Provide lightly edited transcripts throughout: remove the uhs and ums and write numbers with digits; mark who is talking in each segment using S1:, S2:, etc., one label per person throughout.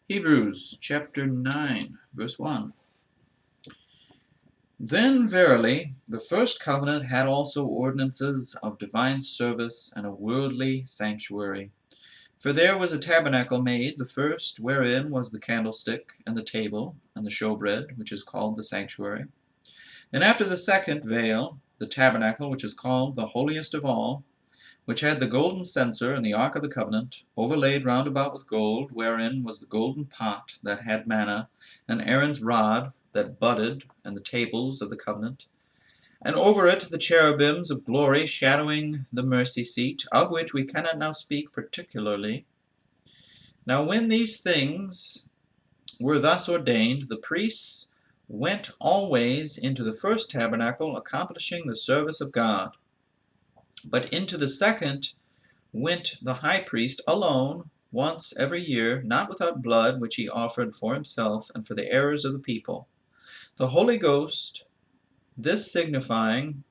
S1: Hebrews chapter 9, verse 1. Then verily the first covenant had also ordinances of divine service and a worldly sanctuary. For there was a tabernacle made, the first, wherein was the candlestick, and the table, and the showbread, which is called the sanctuary. And after the second veil, the tabernacle, which is called the holiest of all, which had the golden censer and the ark of the covenant, overlaid round about with gold, wherein was the golden pot that had manna, and Aaron's rod that budded, and the tables of the covenant, and over it the cherubims of glory shadowing the mercy seat, of which we cannot now speak particularly. Now when these things were thus ordained, the priests went always into the first tabernacle, accomplishing the service of God. But into the second went the high priest alone, once every year, not without blood, which he offered for himself and for the errors of the people. The Holy Ghost, this signifying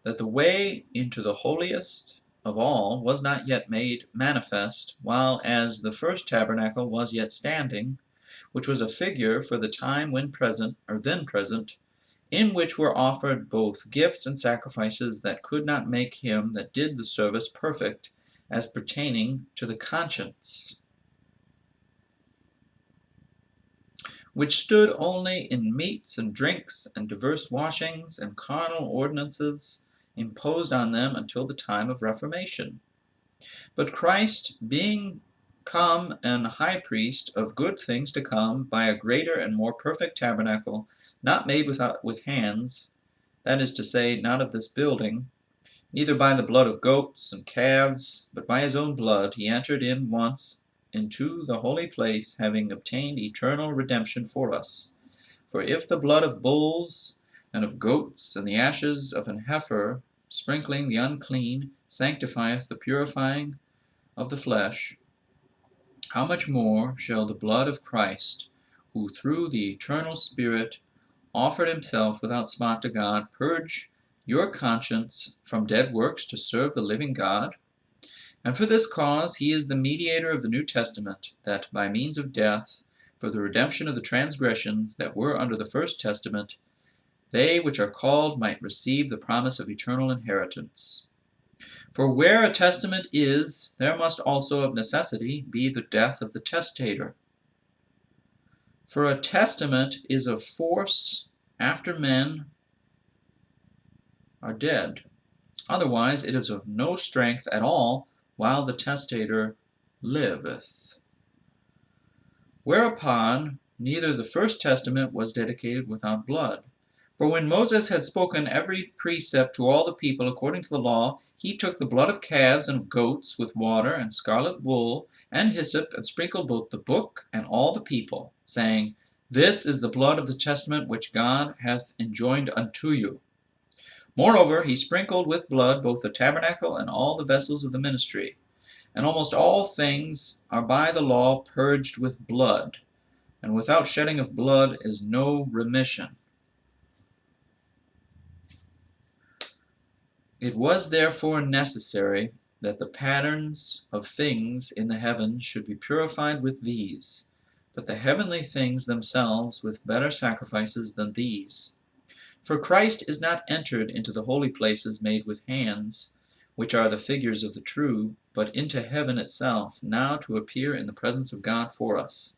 S1: that the way into the holiest of all was not yet made manifest, while as the first tabernacle was yet standing, which was a figure for the time when present, or then present, in which were offered both gifts and sacrifices that could not make him that did the service perfect as pertaining to the conscience, which stood only in meats and drinks and diverse washings and carnal ordinances imposed on them until the time of Reformation. But Christ, being come an high priest of good things to come, by a greater and more perfect tabernacle, not made with hands, that is to say, not of this building, neither by the blood of goats and calves, but by his own blood, he entered in once into the holy place, having obtained eternal redemption for us. For if the blood of bulls and of goats and the ashes of an heifer, sprinkling the unclean, sanctifieth the purifying of the flesh, how much more shall the blood of Christ, who through the eternal Spirit offered himself without spot to God, purge your conscience from dead works to serve the living God? And for this cause he is the mediator of the New Testament, that by means of death, for the redemption of the transgressions that were under the first testament, they which are called might receive the promise of eternal inheritance. For where a testament is, there must also of necessity be the death of the testator. For a testament is of force after men are dead. Otherwise it is of no strength at all while the testator liveth. Whereupon neither the first testament was dedicated without blood. For when Moses had spoken every precept to all the people according to the law, he took the blood of calves and of goats with water and scarlet wool and hyssop, and sprinkled both the book and all the people, saying, This is the blood of the testament which God hath enjoined unto you. Moreover, he sprinkled with blood both the tabernacle and all the vessels of the ministry. And almost all things are by the law purged with blood, and without shedding of blood is no remission. It was therefore necessary that the patterns of things in the heavens should be purified with these, but the heavenly things themselves with better sacrifices than these. For Christ is not entered into the holy places made with hands, which are the figures of the true, but into heaven itself, now to appear in the presence of God for us.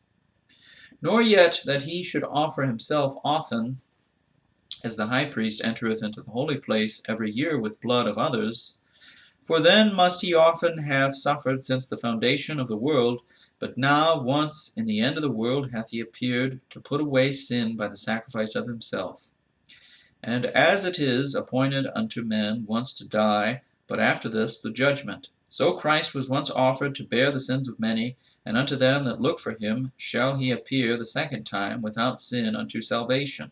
S1: Nor yet that he should offer himself often, as the high priest entereth into the holy place every year with blood of others. For then must he often have suffered since the foundation of the world, but now once in the end of the world hath he appeared to put away sin by the sacrifice of himself. And as it is appointed unto men once to die, but after this the judgment, so Christ was once offered to bear the sins of many, and unto them that look for him shall he appear the second time without sin unto salvation.